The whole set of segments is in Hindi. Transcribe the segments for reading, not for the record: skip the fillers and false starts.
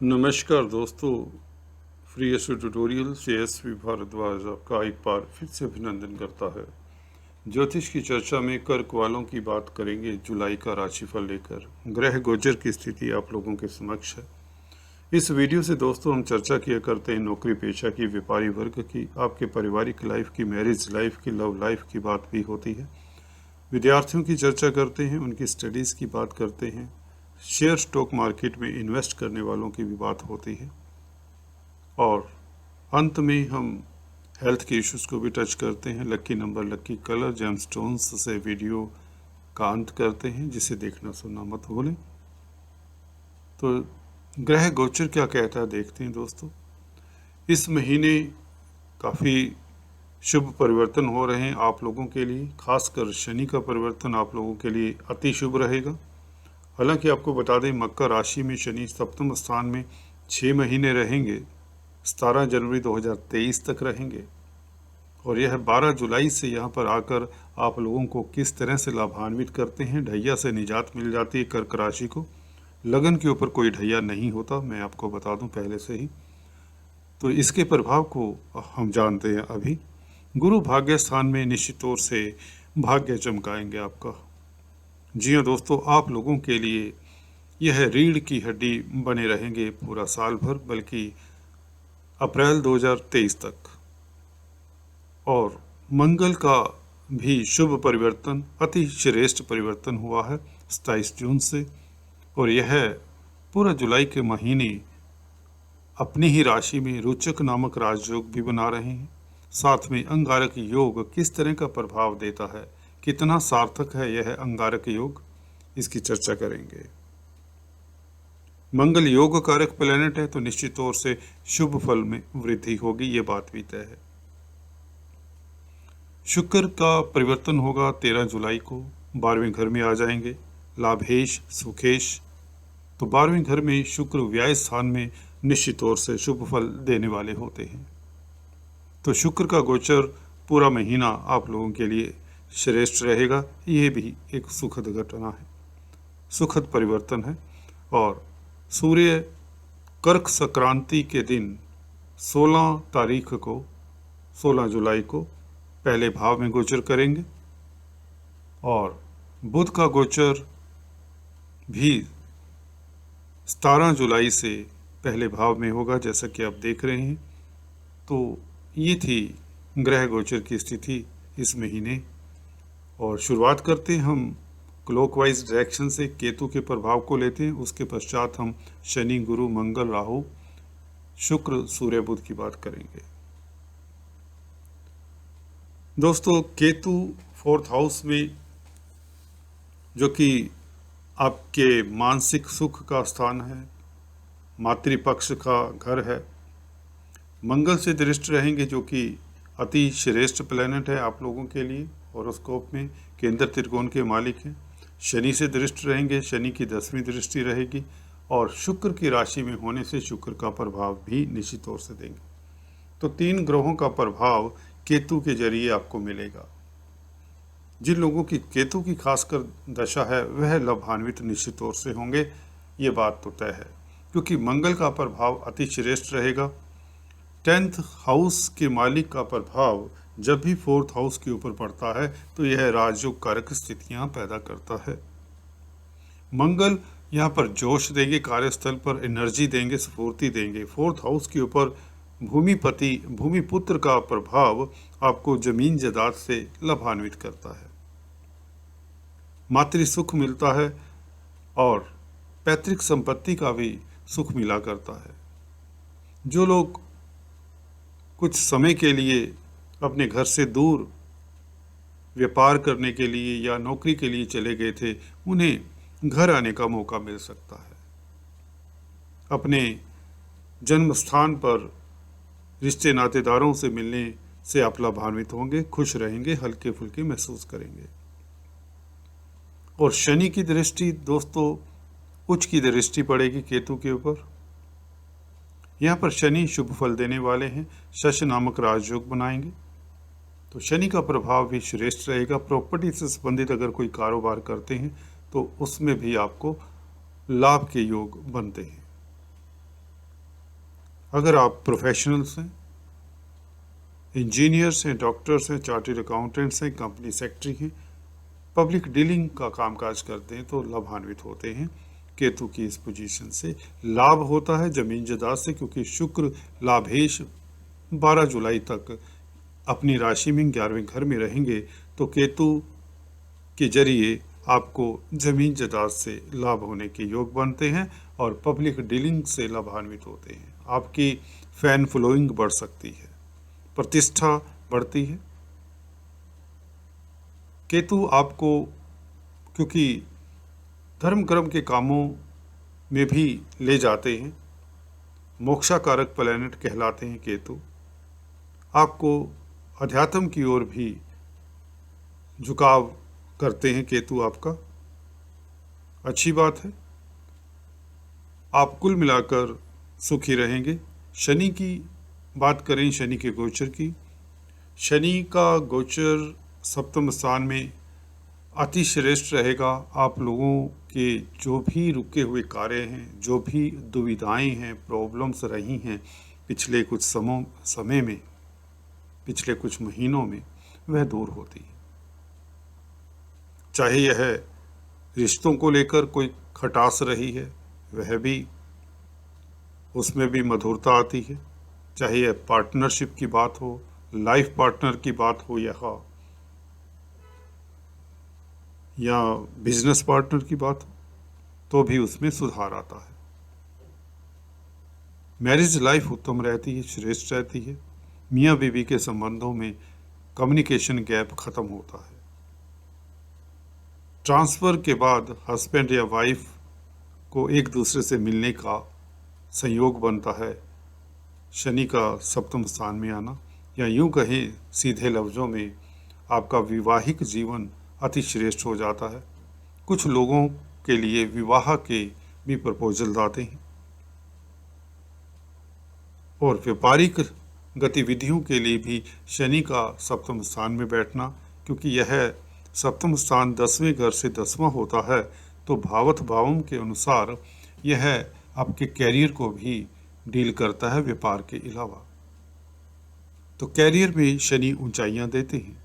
नमस्कार दोस्तों, फ्री एस्ट्रो ट्यूटोरियल से एसवी भारद्वाज आपका एक बार फिर से अभिनंदन करता है। ज्योतिष की चर्चा में कर्क वालों की बात करेंगे। जुलाई का राशिफल लेकर ग्रह गोचर की स्थिति आप लोगों के समक्ष है। इस वीडियो से दोस्तों हम चर्चा किया करते हैं नौकरी पेशा की, व्यापारी वर्ग की, आपके पारिवारिक लाइफ की, मैरिज लाइफ की, लव लाइफ की बात भी होती है। विद्यार्थियों की चर्चा करते हैं, उनकी स्टडीज़ की बात करते हैं। शेयर स्टॉक मार्केट में इन्वेस्ट करने वालों की भी बात होती है। और अंत में हम हेल्थ के इश्यूज़ को भी टच करते हैं। Lucky number, lucky colour, gemstones से वीडियो का अंत करते हैं, जिसे देखना सुनना मत भूलें। तो ग्रह गोचर क्या कहता है देखते हैं दोस्तों। इस महीने काफ़ी शुभ परिवर्तन हो रहे हैं आप लोगों के लिए। खासकर शनि का परिवर्तन आप लोगों के लिए अति शुभ रहेगा। हालांकि आपको बता दें, मकर राशि में शनि सप्तम स्थान में 6 महीने रहेंगे। 17 जनवरी 2023 तक रहेंगे और यह 12 जुलाई से यहाँ पर आकर आप लोगों को किस तरह से लाभान्वित करते हैं। ढैया से निजात मिल जाती है कर्क राशि को। लगन के ऊपर कोई ढैया नहीं होता, मैं आपको बता दूं पहले से ही। तो इसके प्रभाव को हम जानते हैं अभी। गुरु भाग्य स्थान में निश्चित तौर से भाग्य चमकाएंगे आपका। जी हाँ दोस्तों, आप लोगों के लिए यह रीढ़ की हड्डी बने रहेंगे पूरा साल भर, बल्कि अप्रैल 2023 तक। और मंगल का भी शुभ परिवर्तन, अति श्रेष्ठ परिवर्तन हुआ है 27 जून से। और यह पूरा जुलाई के महीने अपनी ही राशि में रोचक नामक राजयोग भी बना रहे हैं। साथ में अंगारक योग किस तरह का प्रभाव देता है, कितना सार्थक है यह अंगारक योग, इसकी चर्चा करेंगे। मंगल योग कारक प्लैनेट है, तो निश्चित तौर से शुभ फल में वृद्धि होगी, ये बात भी तय है। शुक्र का परिवर्तन होगा 13 जुलाई को, 12वें घर में आ जाएंगे लाभेश सुखेश। तो 12वें घर में शुक्र व्यय स्थान में निश्चित तौर से शुभ फल देने वाले होते हैं। तो शुक्र का गोचर पूरा महीना आप लोगों के लिए श्रेष्ठ रहेगा। ये भी एक सुखद घटना है, सुखद परिवर्तन है। और सूर्य कर्क संक्रांति के दिन 16 तारीख को, 16 जुलाई को पहले भाव में गोचर करेंगे। और बुध का गोचर भी 17 जुलाई से पहले भाव में होगा, जैसा कि आप देख रहे हैं। तो ये थी ग्रह गोचर की स्थिति इस महीने। और शुरुआत करते हैं हम क्लॉकवाइज डायरेक्शन से, केतु के प्रभाव को लेते हैं। उसके पश्चात हम शनि, गुरु, मंगल, राहु, शुक्र, सूर्य, बुध की बात करेंगे। दोस्तों, केतु 4th हाउस में, जो कि आपके मानसिक सुख का स्थान है, मातृपक्ष का घर है। मंगल से दृष्टि रहेंगे, जो कि अति श्रेष्ठ प्लैनेट है आप लोगों के लिए। हॉरोस्कोप में केंद्र त्रिकोण के मालिक हैं। शनि से दृष्टि रहेंगे, शनि की 10वीं दृष्टि रहेगी। और शुक्र की राशि में होने से शुक्र का प्रभाव भी निश्चित तौर से देंगे। तो 3 ग्रहों का प्रभाव केतु के जरिए आपको मिलेगा। जिन लोगों की केतु की खासकर दशा है वह लाभान्वित निश्चित तौर से होंगे, ये बात तो तय है, क्योंकि मंगल का प्रभाव अति श्रेष्ठ रहेगा। 10th हाउस के मालिक का प्रभाव जब भी 4th हाउस के ऊपर पड़ता है तो यह राजयोग कारक स्थितियां पैदा करता है। मंगल यहाँ पर जोश देंगे, कार्यस्थल पर एनर्जी देंगे, स्फूर्ति देंगे। 4th हाउस के ऊपर भूमिपति, भूमिपुत्र का प्रभाव आपको जमीन जायदाद से लाभान्वित करता है, मातृ सुख मिलता है और पैतृक संपत्ति का भी सुख मिला करता है। जो लोग कुछ समय के लिए अपने घर से दूर व्यापार करने के लिए या नौकरी के लिए चले गए थे, उन्हें घर आने का मौका मिल सकता है। अपने जन्म स्थान पर रिश्ते नातेदारों से मिलने से आप लाभान्वित होंगे, खुश रहेंगे, हल्के फुल्के महसूस करेंगे। और शनि की दृष्टि दोस्तों, उच्च की दृष्टि पड़ेगी केतु के ऊपर। यहाँ पर शनि शुभ फल देने वाले हैं, शश नामक राजयोग बनाएंगे। तो शनि का प्रभाव भी श्रेष्ठ रहेगा। प्रॉपर्टी से संबंधित अगर कोई कारोबार करते हैं तो उसमें भी आपको लाभ के योग बनते हैं। अगर आप प्रोफेशनल्स हैं, इंजीनियर्स हैं, डॉक्टर्स हैं, चार्टर्ड अकाउंटेंट्स हैं, कंपनी सेक्रेटरी हैं, पब्लिक डीलिंग का कामकाज करते हैं तो लाभान्वित होते हैं केतु की इस पोजीशन से। लाभ होता है जमीन जायदाद से, क्योंकि शुक्र लाभेश 12 जुलाई तक अपनी राशि में 11वें घर में रहेंगे, तो केतु के जरिए आपको जमीन जायदाद से लाभ होने के योग बनते हैं और पब्लिक डीलिंग से लाभान्वित होते हैं। आपकी फैन फॉलोइंग बढ़ सकती है, प्रतिष्ठा बढ़ती है। केतु आपको, क्योंकि धर्म कर्म के कामों में भी ले जाते हैं, मोक्षाकारक प्लैनेट कहलाते हैं केतु, आपको अध्यात्म की ओर भी झुकाव करते हैं केतु आपका। अच्छी बात है, आप कुल मिलाकर सुखी रहेंगे। शनि की बात करें, शनि के गोचर की, शनि का गोचर सप्तम स्थान में अति श्रेष्ठ रहेगा। आप लोगों के जो भी रुके हुए कार्य हैं, जो भी दुविधाएं हैं, प्रॉब्लम्स रही हैं पिछले कुछ समय में, पिछले कुछ महीनों में, वह दूर होती है। चाहे यह रिश्तों को लेकर कोई खटास रही है, वह भी, उसमें भी मधुरता आती है। चाहे यह पार्टनरशिप की बात हो, लाइफ पार्टनर की बात हो, या बिजनेस पार्टनर की बात हो, तो भी उसमें सुधार आता है। मैरिज लाइफ उत्तम रहती है, श्रेष्ठ रहती है। मियाँ बीवी के संबंधों में कम्युनिकेशन गैप खत्म होता है। ट्रांसफ़र के बाद हस्बैंड या वाइफ को एक दूसरे से मिलने का संयोग बनता है शनि का सप्तम स्थान में आना, या यूं कहें सीधे लफ्ज़ों में आपका वैवाहिक जीवन अति श्रेष्ठ हो जाता है। कुछ लोगों के लिए विवाह के भी प्रपोजल आते हैं, और व्यापारिक गतिविधियों के लिए भी शनि का सप्तम स्थान में बैठना, क्योंकि यह सप्तम स्थान 10वें घर से 10वां होता है, तो भावत भावों के अनुसार यह आपके कैरियर को भी डील करता है व्यापार के अलावा। तो कैरियर में शनि ऊंचाइयां देते हैं,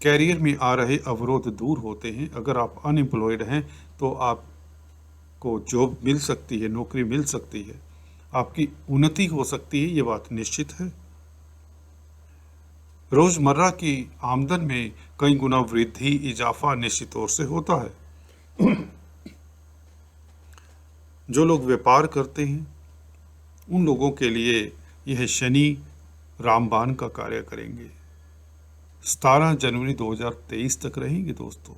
कैरियर में आ रहे अवरोध दूर होते हैं। अगर आप अनएम्प्लॉयड हैं तो आपको जॉब मिल सकती है, नौकरी मिल सकती है, आपकी उन्नति हो सकती है, ये बात निश्चित है। रोजमर्रा की आमदन में कई गुना वृद्धि, इजाफा निश्चित तौर से होता है। जो लोग व्यापार करते हैं उन लोगों के लिए यह शनि रामबाण का कार्य करेंगे। 17 जनवरी 2023 तक रहेंगे दोस्तों।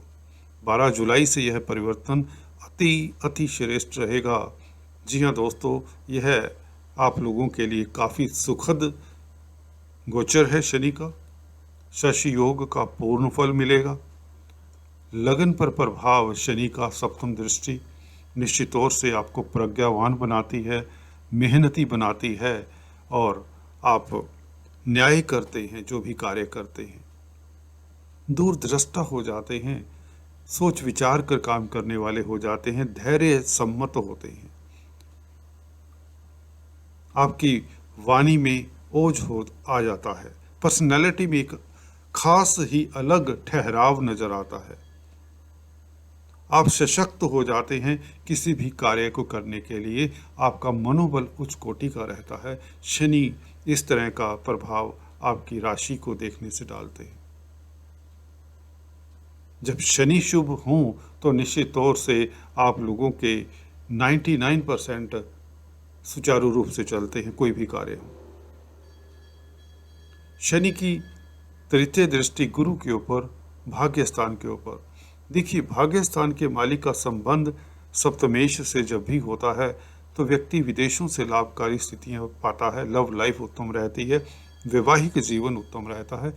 12 जुलाई से यह परिवर्तन अति श्रेष्ठ रहेगा। जी हाँ दोस्तों, यह आप लोगों के लिए काफ़ी सुखद गोचर है शनि का। शशि योग का पूर्ण फल मिलेगा। लगन पर प्रभाव शनि का सप्तम दृष्टि निश्चित तौर से आपको प्रज्ञावान बनाती है, मेहनती बनाती है, और आप न्याय करते हैं, जो भी कार्य करते हैं दूरदृष्टा हो जाते हैं, सोच विचार कर काम करने वाले हो जाते हैं, धैर्य सम्मत होते हैं। आपकी वाणी में ओज हो आ जाता है, पर्सनैलिटी में एक खास ही अलग ठहराव नजर आता है। आप सशक्त हो जाते हैं, किसी भी कार्य को करने के लिए आपका मनोबल उच्च कोटि का रहता है। शनि इस तरह का प्रभाव आपकी राशि को देखने से डालते हैं। जब शनि शुभ हों तो निश्चित तौर से आप लोगों के 99% सुचारू रूप से चलते हैं, कोई भी कार्य हो। शनि की तृतीय दृष्टि गुरु के ऊपर, भाग्य स्थान के ऊपर। देखिए, भाग्य स्थान के मालिक का संबंध सप्तमेश से जब भी होता है तो व्यक्ति विदेशों से लाभकारी स्थितियां पाता है, लव लाइफ उत्तम रहती है, वैवाहिक जीवन उत्तम रहता है।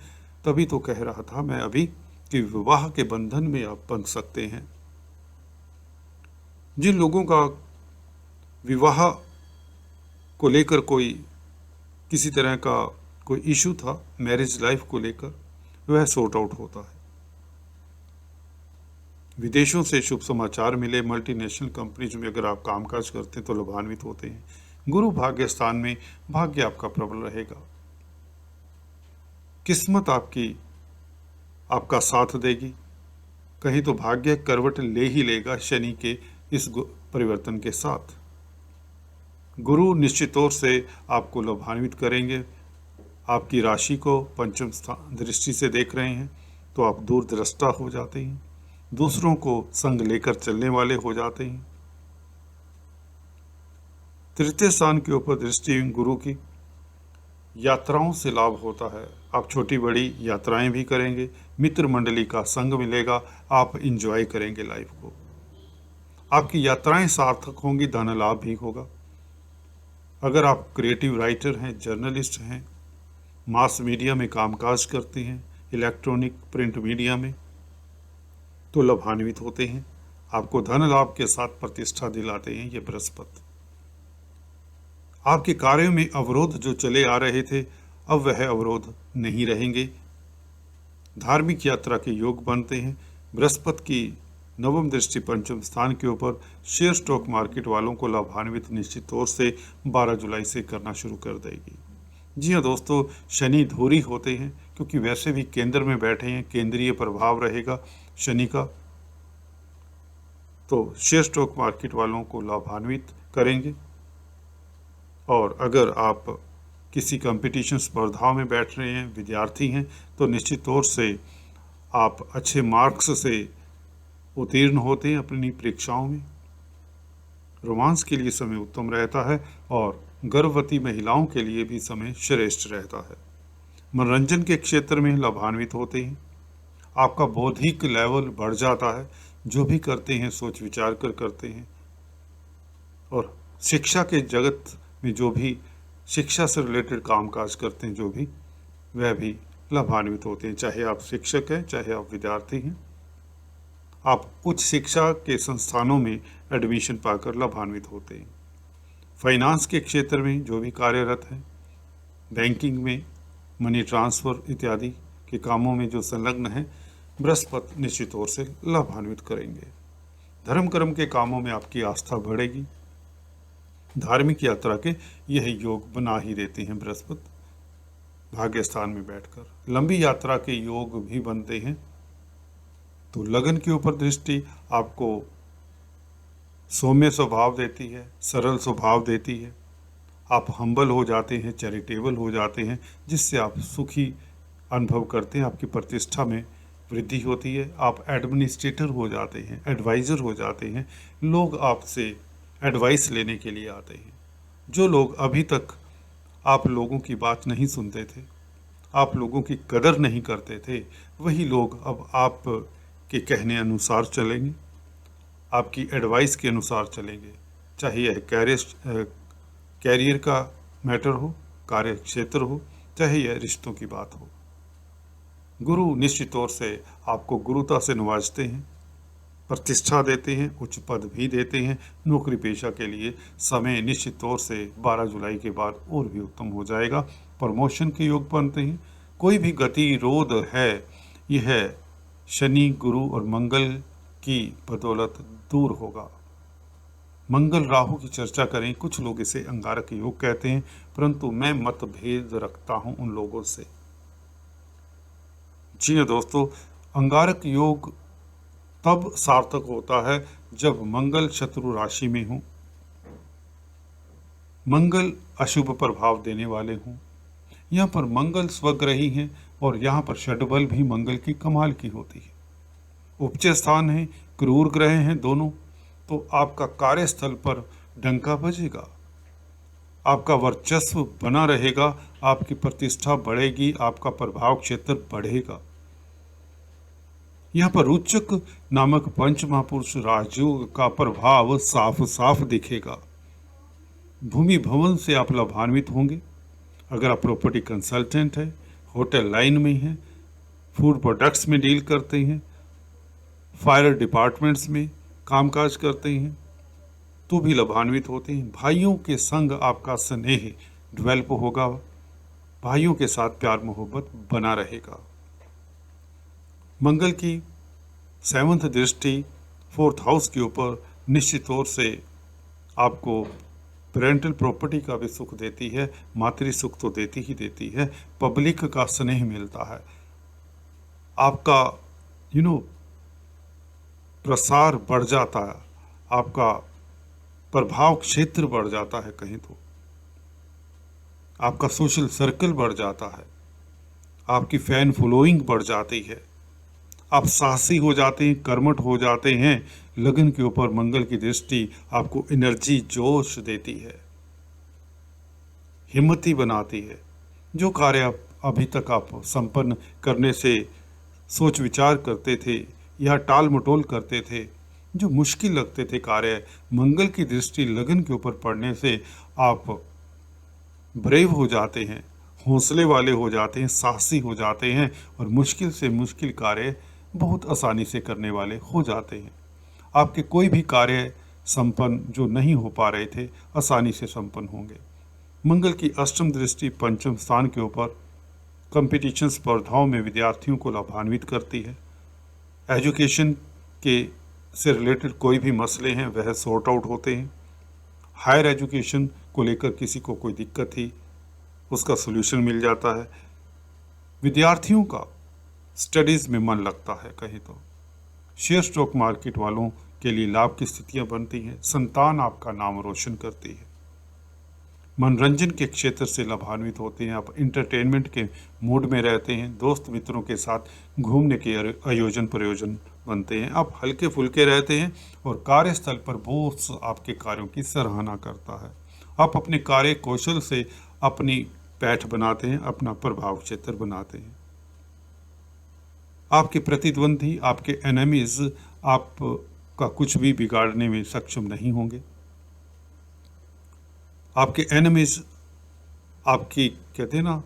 तभी तो कह रहा था मैं अभी कि विवाह के बंधन में आप बंध सकते हैं। जिन लोगों का विवाह को लेकर किसी तरह का कोई इशू था, मैरिज लाइफ को लेकर, वह सॉर्ट आउट होता है। विदेशों से शुभ समाचार मिले, मल्टीनेशनल कंपनीज में अगर आप कामकाज करते हैं तो लाभान्वित होते हैं। गुरु भाग्य स्थान में, भाग्य आपका प्रबल रहेगा। किस्मत आपका साथ देगी। कहीं तो भाग्य करवट ले ही लेगा शनि के इस परिवर्तन के साथ। गुरु निश्चित तौर से आपको लाभान्वित करेंगे। आपकी राशि को पंचम स्थान दृष्टि से देख रहे हैं तो आप दूरदृष्टा हो जाते हैं, दूसरों को संग लेकर चलने वाले हो जाते हैं। तृतीय स्थान के ऊपर दृष्टि गुरु की, यात्राओं से लाभ होता है। आप छोटी बड़ी यात्राएं भी करेंगे, मित्र मंडली का संग मिलेगा, आप इंजॉय करेंगे लाइफ को। आपकी यात्राएं सार्थक होंगी, धन लाभ भी होगा। अगर आप क्रिएटिव राइटर हैं, जर्नलिस्ट हैं, मास मीडिया में कामकाज करते हैं, इलेक्ट्रॉनिक प्रिंट मीडिया में, तो लाभान्वित होते हैं। आपको धन लाभ के साथ प्रतिष्ठा दिलाते हैं ये बृहस्पति। आपके कार्यों में अवरोध जो चले आ रहे थे, अब वह अवरोध नहीं रहेंगे। धार्मिक यात्रा के योग बनते हैं। बृहस्पति की नवम दृष्टि पंचम स्थान के ऊपर शेयर स्टॉक मार्केट वालों को लाभान्वित निश्चित तौर से 12 जुलाई से करना शुरू कर देगी। जी हाँ दोस्तों, शनि धूरी होते हैं क्योंकि वैसे भी केंद्र में बैठे हैं, केंद्रीय प्रभाव रहेगा शनि का, तो शेयर स्टॉक मार्केट वालों को लाभान्वित करेंगे। और अगर आप किसी कंपटीशन स्पर्धाओं में बैठ रहे हैं, विद्यार्थी हैं, तो निश्चित तौर से आप अच्छे मार्क्स से उत्तीर्ण होते हैं अपनी परीक्षाओं में। रोमांस के लिए समय उत्तम रहता है और गर्भवती महिलाओं के लिए भी समय श्रेष्ठ रहता है। मनोरंजन के क्षेत्र में लाभान्वित होते हैं। आपका बौद्धिक लेवल बढ़ जाता है, जो भी करते हैं सोच विचार कर करते हैं। और शिक्षा के जगत में जो भी शिक्षा से रिलेटेड कामकाज करते हैं, जो भी, वह भी लाभान्वित होते हैं। चाहे आप शिक्षक हैं, चाहे आप विद्यार्थी हैं, आप उच्च शिक्षा के संस्थानों में एडमिशन पाकर लाभान्वित होते हैं। फाइनेंस के क्षेत्र में जो भी कार्यरत हैं, बैंकिंग में, मनी ट्रांसफ़र इत्यादि के कामों में जो संलग्न हैं, बृहस्पति निश्चित तौर से लाभान्वित करेंगे। धर्म कर्म के कामों में आपकी आस्था बढ़ेगी। धार्मिक यात्रा के यह योग बना ही देते हैं बृहस्पति भाग्य स्थान में बैठकर। लंबी यात्रा के योग भी बनते हैं। तो लगन के ऊपर दृष्टि आपको सौम्य स्वभाव देती है, सरल स्वभाव देती है। आप हम्बल हो जाते हैं, चैरिटेबल हो जाते हैं, जिससे आप सुखी अनुभव करते हैं। आपकी प्रतिष्ठा में वृद्धि होती है। आप एडमिनिस्ट्रेटर हो जाते हैं, एडवाइज़र हो जाते हैं। लोग आपसे एडवाइस लेने के लिए आते हैं। जो लोग अभी तक आप लोगों की बात नहीं सुनते थे, आप लोगों की कदर नहीं करते थे, वही लोग अब आप के कहने अनुसार चलेंगे, आपकी एडवाइस के अनुसार चलेंगे। चाहे यह कैरियर का मैटर हो, कार्य क्षेत्र हो, चाहे यह रिश्तों की बात हो। गुरु निश्चित तौर से आपको गुरुता से नवाजते हैं, प्रतिष्ठा देते हैं, उच्च पद भी देते हैं। नौकरी पेशा के लिए समय निश्चित तौर से 12 जुलाई के बाद और भी उत्तम हो जाएगा। प्रमोशन के योग बनते हैं। कोई भी गतिरोध है, यह शनि, गुरु और मंगल की बदौलत दूर होगा। मंगल राहु की चर्चा करें, कुछ लोग इसे अंगारक योग कहते हैं, परंतु मैं मतभेद रखता हूं उन लोगों से। जी हाँ दोस्तों, अंगारक योग तब सार्थक होता है जब मंगल शत्रु राशि में हो, मंगल अशुभ प्रभाव देने वाले हों। यहाँ पर मंगल स्वग्रही हैं और यहाँ पर षड्बल भी मंगल की कमाल की होती है। उच्च स्थान है, क्रूर ग्रह हैं दोनों, तो आपका कार्यस्थल पर डंका बजेगा, आपका वर्चस्व बना रहेगा, आपकी प्रतिष्ठा बढ़ेगी, आपका प्रभाव क्षेत्र बढ़ेगा। यहाँ पर रुचक नामक पंच महापुरुष राजयोग का प्रभाव साफ साफ दिखेगा। भूमि भवन से आप लाभान्वित होंगे। अगर आप प्रॉपर्टी कंसल्टेंट हैं, होटल लाइन में हैं, फूड प्रोडक्ट्स में डील करते हैं, फायर डिपार्टमेंट्स में कामकाज करते हैं, तो भी लाभान्वित होते हैं। भाइयों के संग आपका स्नेह डेवलप होगा, भाइयों के साथ प्यार मोहब्बत बना रहेगा। मंगल की 7th दृष्टि 4th हाउस के ऊपर निश्चित तौर से आपको पेरेंटल प्रॉपर्टी का भी सुख देती है, मातृ सुख तो देती ही देती है, पब्लिक का स्नेह मिलता है, आपका प्रसार बढ़ जाता है, आपका प्रभाव क्षेत्र बढ़ जाता है, कहीं तो आपका सोशल सर्कल बढ़ जाता है, आपकी फैन फॉलोइंग बढ़ जाती है, आप साहसी हो जाते हैं, कर्मठ हो जाते हैं। लगन के ऊपर मंगल की दृष्टि आपको एनर्जी, जोश देती है, हिम्मती बनाती है। जो कार्य अभी तक आप संपन्न करने से सोच विचार करते थे या टाल मटोल करते थे, जो मुश्किल लगते थे कार्य, मंगल की दृष्टि लगन के ऊपर पड़ने से आप ब्रेव हो जाते हैं, हौसले वाले हो जाते हैं, साहसी हो जाते हैं और मुश्किल से मुश्किल कार्य बहुत आसानी से करने वाले हो जाते हैं। आपके कोई भी कार्य संपन्न जो नहीं हो पा रहे थे, आसानी से संपन्न होंगे। मंगल की अष्टम दृष्टि पंचम स्थान के ऊपर कंपटीशन स्पर्धाओं में विद्यार्थियों को लाभान्वित करती है। एजुकेशन के से रिलेटेड कोई भी मसले हैं वह सॉर्ट आउट होते हैं। हायर एजुकेशन को लेकर किसी को कोई दिक्कत थी, उसका सोल्यूशन मिल जाता है। विद्यार्थियों का स्टडीज़ में मन लगता है, कहीं तो शेयर स्टॉक मार्केट वालों के लिए लाभ की स्थितियां बनती हैं। संतान आपका नाम रोशन करती है। मनोरंजन के क्षेत्र से लाभान्वित होते हैं, आप इंटरटेनमेंट के मूड में रहते हैं, दोस्त मित्रों के साथ घूमने के आयोजन प्रयोजन बनते हैं, आप हल्के फुल्के रहते हैं और कार्यस्थल पर बॉस आपके कार्यों की सराहना करता है। आप अपने कार्य कौशल से अपनी पैठ बनाते हैं, अपना प्रभाव क्षेत्र बनाते हैं। आपके प्रतिद्वंदी, आपके एनिमीज आपका कुछ भी बिगाड़ने में सक्षम नहीं होंगे। आपके एनिमीज आपकी कहते हैं ना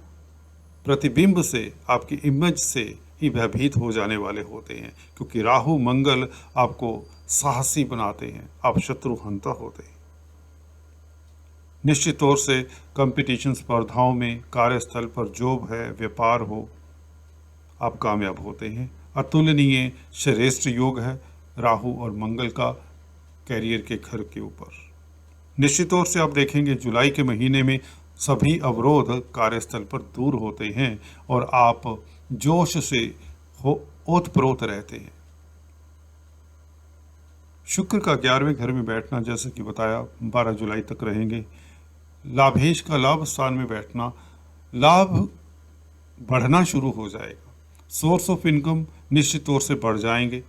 प्रतिबिंब से, आपकी इमेज से ही भयभीत हो जाने वाले होते हैं, क्योंकि राहु मंगल आपको साहसी बनाते हैं, आप शत्रु हंता होते हैं। निश्चित तौर से कंपटीशन स्पर्धाओं में, कार्यस्थल पर जॉब है, व्यापार हो, आप कामयाब होते हैं। अतुलनीय श्रेष्ठ योग है राहु और मंगल का कैरियर के घर के ऊपर। निश्चित तौर से आप देखेंगे जुलाई के महीने में सभी अवरोध कार्यस्थल पर दूर होते हैं और आप जोश से ओतप्रोत रहते हैं। शुक्र का 11वें घर में बैठना, जैसे कि बताया, 12 जुलाई तक रहेंगे। लाभेश का लाभ स्थान में बैठना, लाभ बढ़ना शुरू हो जाएगा। सोर्स ऑफ इनकम निश्चित तौर से बढ़ जाएंगे।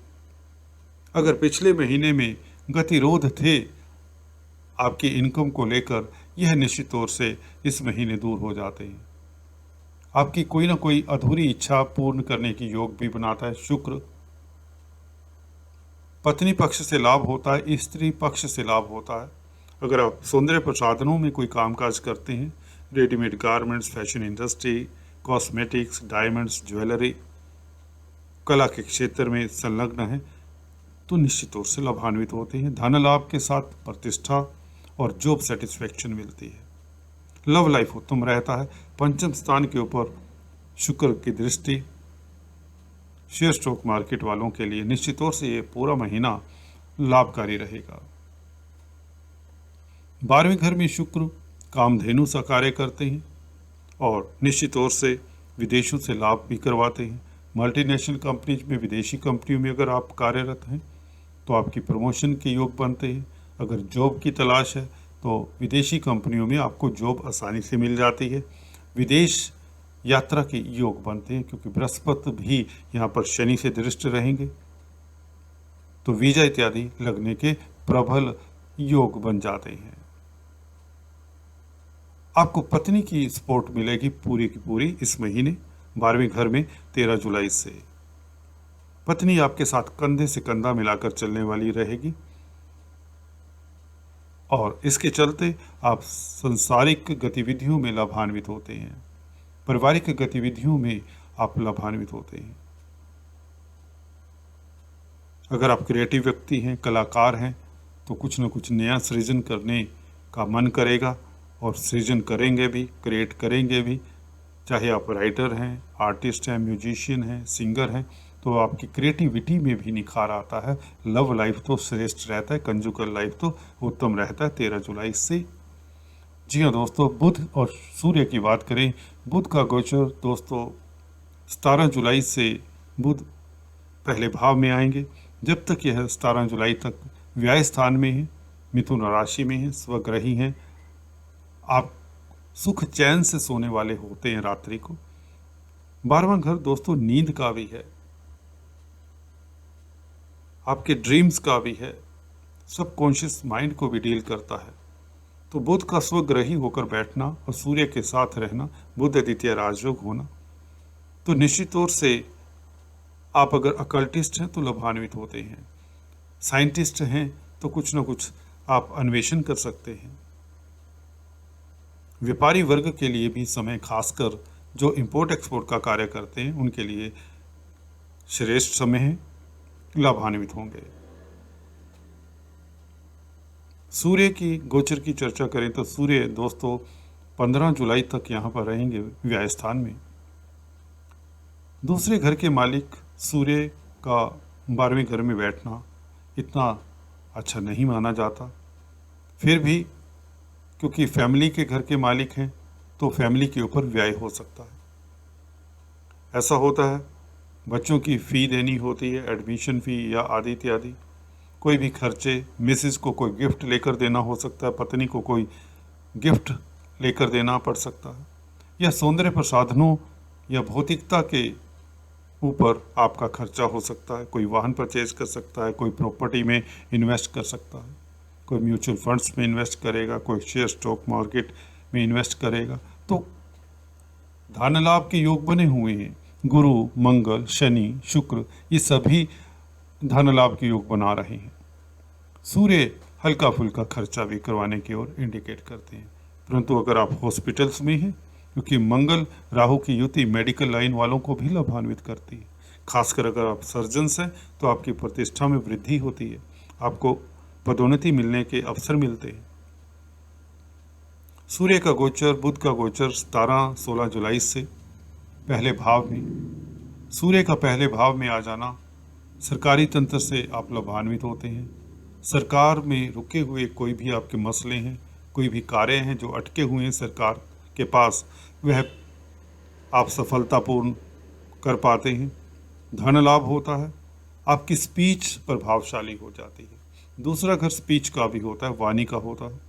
अगर पिछले महीने में गतिरोध थे आपकी इनकम को लेकर, यह निश्चित तौर से इस महीने दूर हो जाते हैं। आपकी कोई ना कोई अधूरी इच्छा पूर्ण करने की योग भी बनाता है शुक्र। पत्नी पक्ष से लाभ होता है, स्त्री पक्ष से लाभ होता है। अगर आप सौंदर्य प्रसाधनों में कोई कामकाज करते हैं, readymade garments, fashion industry, cosmetics, diamonds, jewellery, कला के क्षेत्र में संलग्न है, तो निश्चित तौर से लाभान्वित होते हैं। धन लाभ के साथ प्रतिष्ठा और जॉब सेटिस्फैक्शन मिलती है। लव लाइफ उत्तम रहता है। पंचम स्थान के ऊपर शुक्र की दृष्टि शेयर स्टॉक मार्केट वालों के लिए निश्चित तौर से ये पूरा महीना लाभकारी रहेगा। 12वें घर में शुक्र कामधेनु सा कार्य करते हैं और निश्चित तौर से विदेशों से लाभ भी करवाते हैं। मल्टीनेशनल कंपनीज में, विदेशी कंपनियों में अगर आप कार्यरत हैं तो आपकी प्रमोशन के योग बनते हैं। अगर जॉब की तलाश है तो विदेशी कंपनियों में आपको जॉब आसानी से मिल जाती है। विदेश यात्रा के योग बनते हैं, क्योंकि बृहस्पति भी यहाँ पर शनि से दृष्ट रहेंगे, तो वीजा इत्यादि लगने के प्रबल योग बन जाते हैं। आपको पत्नी की सपोर्ट मिलेगी पूरी की पूरी इस महीने 12वें घर में 13 जुलाई से। पत्नी आपके साथ कंधे से कंधा मिलाकर चलने वाली रहेगी और इसके चलते आप सांसारिक गतिविधियों में लाभान्वित होते हैं, पारिवारिक गतिविधियों में आप लाभान्वित होते हैं। अगर आप क्रिएटिव व्यक्ति हैं, कलाकार हैं, तो कुछ न कुछ नया सृजन करने का मन करेगा और सृजन करेंगे भी, क्रिएट करेंगे भी। चाहे आप राइटर हैं, आर्टिस्ट हैं, म्यूजिशियन हैं, सिंगर हैं, तो आपकी क्रिएटिविटी में भी निखार आता है। लव लाइफ तो श्रेष्ठ रहता है, कंजुगल लाइफ तो उत्तम रहता है 13 जुलाई से। जी हाँ दोस्तों, बुध और सूर्य की बात करें, बुध का गोचर दोस्तों 17 जुलाई से बुध पहले भाव में आएंगे। जब तक यह 17 जुलाई तक व्यय स्थान में है, मिथुन राशि में है, स्वग्रही हैं, आप सुख चैन से सोने वाले होते हैं रात्रि को। 12वां घर दोस्तों नींद का भी है, आपके ड्रीम्स का भी है, सबकॉन्शियस माइंड को भी डील करता है। तो बुध का स्वग्रही होकर बैठना और सूर्य के साथ रहना, बुध द्वितीय राजयोग होना, तो निश्चित तौर से आप अगर अकल्टिस्ट हैं तो लाभान्वित होते हैं, साइंटिस्ट हैं तो कुछ ना कुछ आप अन्वेषण कर सकते हैं। व्यापारी वर्ग के लिए भी समय, खासकर जो इंपोर्ट एक्सपोर्ट का कार्य करते हैं उनके लिए श्रेष्ठ समय है, लाभान्वित होंगे। सूर्य की गोचर की चर्चा करें तो सूर्य दोस्तों 15 जुलाई तक यहाँ पर रहेंगे व्यय स्थान में। दूसरे घर के मालिक सूर्य का 12वें घर में बैठना इतना अच्छा नहीं माना जाता, फिर भी क्योंकि फैमिली के घर के मालिक हैं तो फैमिली के ऊपर व्यय हो सकता है। ऐसा होता है, बच्चों की फ़ी देनी होती है, एडमिशन फ़ी या आदि इत्यादि, कोई भी खर्चे, मिसेस को कोई गिफ्ट लेकर देना हो सकता है, पत्नी को कोई गिफ्ट लेकर देना पड़ सकता है, या सौंदर्य प्रसाधनों या भौतिकता के ऊपर आपका खर्चा हो सकता है। कोई वाहन परचेज कर सकता है, कोई प्रॉपर्टी में इन्वेस्ट कर सकता है, कोई म्यूचुअल फंड्स में इन्वेस्ट करेगा, कोई शेयर स्टॉक मार्केट में इन्वेस्ट करेगा। तो धन लाभ के योग बने हुए हैं, गुरु, मंगल, शनि, शुक्र, ये सभी धन लाभ के योग बना रहे हैं। सूर्य हल्का फुल्का खर्चा भी करवाने की ओर इंडिकेट करते हैं, परंतु अगर आप हॉस्पिटल्स में हैं, क्योंकि मंगल राहु की युति मेडिकल लाइन वालों को भी लाभान्वित करती है, खासकर अगर आप सर्जन्स हैं तो आपकी प्रतिष्ठा में वृद्धि होती है, आपको पदोन्नति मिलने के अवसर मिलते हैं। सूर्य का गोचर, बुध का गोचर 17-16 जुलाई से पहले भाव में, सूर्य का पहले भाव में आ जाना, सरकारी तंत्र से आप लाभान्वित होते हैं। सरकार में रुके हुए कोई भी आपके मसले हैं, कोई भी कार्य हैं जो अटके हुए हैं सरकार के पास, वह आप सफलतापूर्ण कर पाते हैं। धन लाभ होता है, आपकी स्पीच प्रभावशाली हो जाती है। दूसरा घर स्पीच का भी होता है, वाणी का होता है।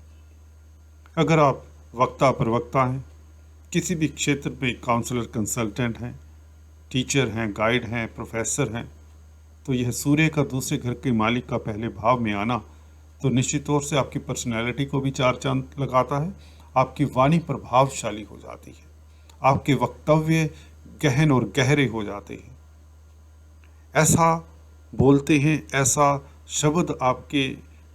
अगर आप वक्ता प्रवक्ता हैं, किसी भी क्षेत्र में काउंसलर, कंसल्टेंट हैं, टीचर हैं, गाइड हैं, प्रोफेसर हैं, तो यह सूर्य का दूसरे घर के मालिक का पहले भाव में आना तो निश्चित तौर से आपकी पर्सनैलिटी को भी चार चांद लगाता है। आपकी वाणी प्रभावशाली हो जाती है, आपके वक्तव्य गहन और गहरे हो जाते हैं, ऐसा बोलते हैं, ऐसा शब्द आपके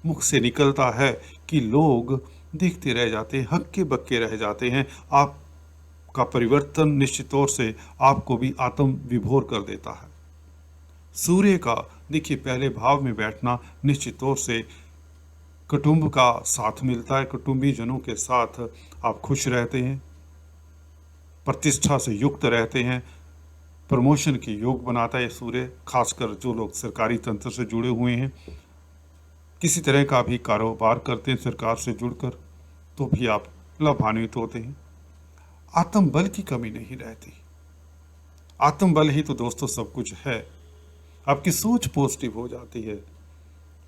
मुख से निकलता है कि लोग देखते रह जाते हैं, हक्के बक्के रह जाते हैं। आपका परिवर्तन निश्चित तौर से आपको भी आत्म विभोर कर देता है। सूर्य का देखिए पहले भाव में बैठना निश्चित तौर से कुटुंब का साथ मिलता है, कुटुंबी जनों के साथ आप खुश रहते हैं, प्रतिष्ठा से युक्त रहते हैं, प्रमोशन की योग बनाता है सूर्य, खासकर जो लोग सरकारी तंत्र से जुड़े हुए हैं, किसी तरह का भी कारोबार करते हैं सरकार से जुड़कर, तो भी आप लाभान्वित होते हैं। आत्मबल की कमी नहीं रहती, आत्मबल ही तो दोस्तों सब कुछ है। आपकी सोच पॉजिटिव हो जाती है,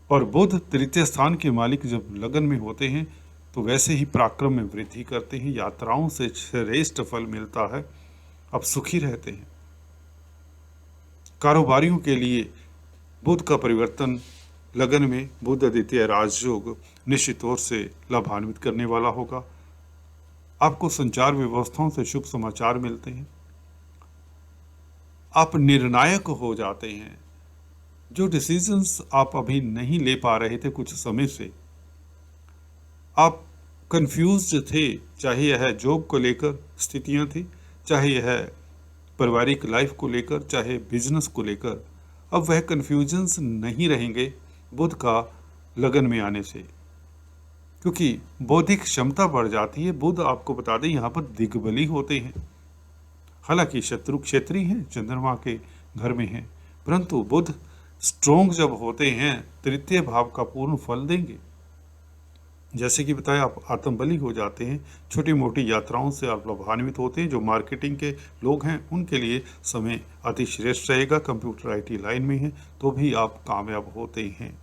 और बुध तृतीय स्थान के मालिक जब लगन में होते हैं तो वैसे ही पराक्रम में वृद्धि करते हैं, यात्राओं से श्रेष्ठ फल मिलता है, अब सुखी रहते हैं। कारोबारियों के लिए बुध का परिवर्तन लगन में, बुध द्वितीय राजयोग निश्चित तौर से लाभान्वित करने वाला होगा। आपको संचार व्यवस्थाओं से शुभ समाचार मिलते हैं, आप निर्णायक हो जाते हैं। जो डिसीजंस आप अभी नहीं ले पा रहे थे कुछ समय से, आप कंफ्यूज्ड थे, चाहे यह जॉब को लेकर स्थितियां थी, चाहे यह पारिवारिक लाइफ को लेकर, चाहे बिजनेस को लेकर, अब वह कंफ्यूजन्स नहीं रहेंगे बुध का लगन में आने से, क्योंकि बौद्धिक क्षमता बढ़ जाती है। बुध आपको बता दें यहाँ पर दिग्बली होते हैं, हालांकि शत्रु क्षेत्री हैं, चंद्रमा के घर में हैं, परंतु बुध स्ट्रोंग जब होते हैं तृतीय भाव का पूर्ण फल देंगे। जैसे कि बताया, आप आत्म बलि हो जाते हैं। छोटी मोटी यात्राओं से आप लाभान्वित होते हैं। जो मार्केटिंग के लोग हैं उनके लिए समय अति श्रेष्ठ रहेगा। कंप्यूटर IT लाइन में है तो भी आप कामयाब होते हैं।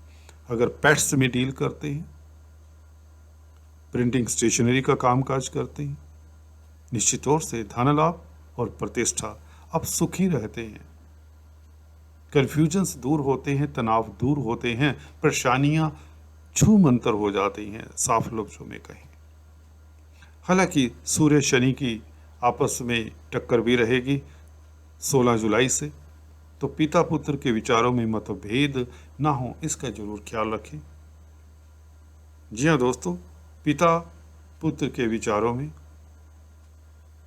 अगर पेट्स में डील करते हैं, प्रिंटिंग स्टेशनरी का कामकाज करते हैं, निश्चित तौर से धन लाभ और प्रतिष्ठा, आप सुखी रहते हैं। कन्फ्यूजन्स दूर होते हैं, तनाव दूर होते हैं, परेशानियां छू मंतर हो जाती हैं, साफ लफ्जों में कहें। हालांकि सूर्य शनि की आपस में टक्कर भी रहेगी 16 जुलाई से, तो पिता पुत्र के विचारों में मतभेद ना हो इसका जरूर ख्याल रखें। जी हाँ दोस्तों, पिता पुत्र के विचारों में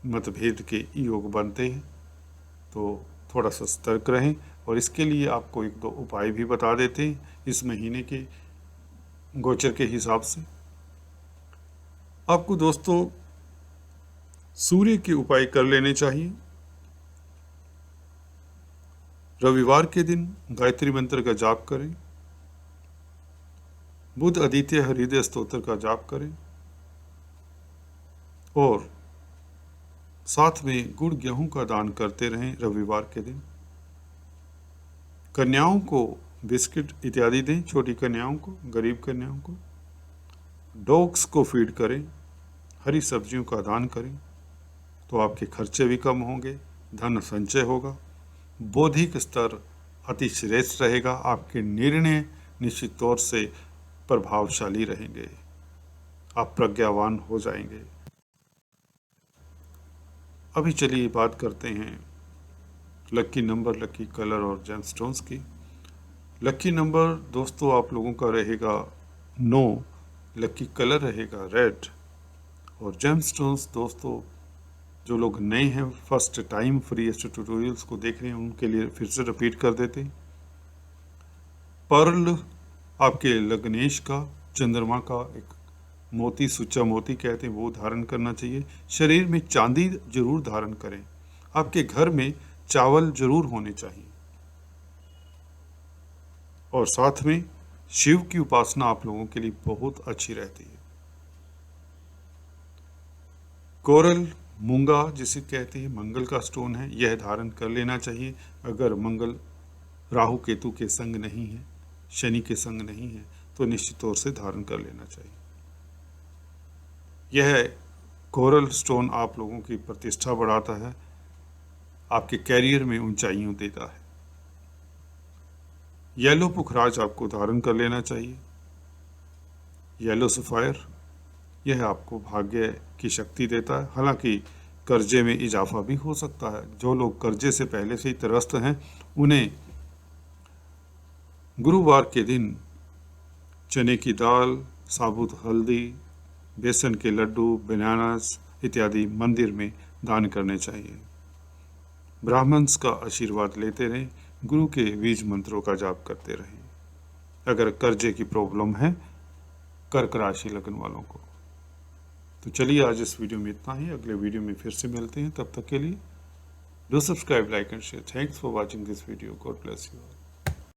मतभेद के योग बनते हैं, तो थोड़ा सा सतर्क रहें। और इसके लिए आपको 1-2 उपाय भी बता देते हैं इस महीने के गोचर के हिसाब से। आपको दोस्तों सूर्य के उपाय कर लेने चाहिए। रविवार के दिन गायत्री मंत्र का जाप करें, बुध आदित्य हृदय स्तोत्र का जाप करें और साथ में गुड़ गेहूं का दान करते रहें रविवार के दिन। कन्याओं को बिस्किट इत्यादि दें, छोटी कन्याओं को, गरीब कन्याओं को। डॉग्स को फीड करें, हरी सब्जियों का दान करें, तो आपके खर्चे भी कम होंगे, धन संचय होगा, बौद्धिक स्तर अति श्रेष्ठ रहेगा, आपके निर्णय निश्चित तौर से प्रभावशाली रहेंगे, आप प्रज्ञावान हो जाएंगे। अभी चलिए बात करते हैं लकी नंबर, लकी कलर और जेमस्टोन्स की। लकी नंबर दोस्तों आप लोगों का रहेगा 9, लकी कलर रहेगा रेड, और जेमस्टोन्स दोस्तों जो लोग नए हैं, first time free astro tutorials को देख रहे हैं, उनके लिए फिर से रिपीट कर देते हैं। पर्ल आपके लग्नेश का, चंद्रमा का एक मोती, सुच्चा मोती कहते हैं, वो धारण करना चाहिए। शरीर में चांदी जरूर धारण करें। आपके घर में चावल जरूर होने चाहिए, और साथ में शिव की उपासना आप लोगों के लिए बहुत अच्छी रहती है। कोरल मूंगा जिसे कहते हैं, मंगल का स्टोन है, यह धारण कर लेना चाहिए। अगर मंगल राहु केतु के संग नहीं है, शनि के संग नहीं है, तो निश्चित तौर से धारण कर लेना चाहिए। यह कोरल स्टोन आप लोगों की प्रतिष्ठा बढ़ाता है, आपके कैरियर में ऊंचाइयों देता है। येलो पुखराज आपको धारण कर लेना चाहिए। येलो सफायर, यह आपको भाग्य की शक्ति देता है। हालांकि कर्जे में इजाफा भी हो सकता है। जो लोग कर्जे से पहले से ही त्रस्त हैं, उन्हें गुरुवार के दिन चने की दाल, साबुत हल्दी, बेसन के लड्डू, बनानास इत्यादि मंदिर में दान करने चाहिए। ब्राह्मण्स का आशीर्वाद लेते रहें, गुरु के बीज मंत्रों का जाप करते रहें। अगर कर्जे की प्रॉब्लम है कर्क राशि लगन वालों को। तो चलिए आज इस वीडियो में इतना ही, अगले वीडियो में फिर से मिलते हैं। तब तक के लिए do subscribe, like and share. Thanks for watching this video. God bless you.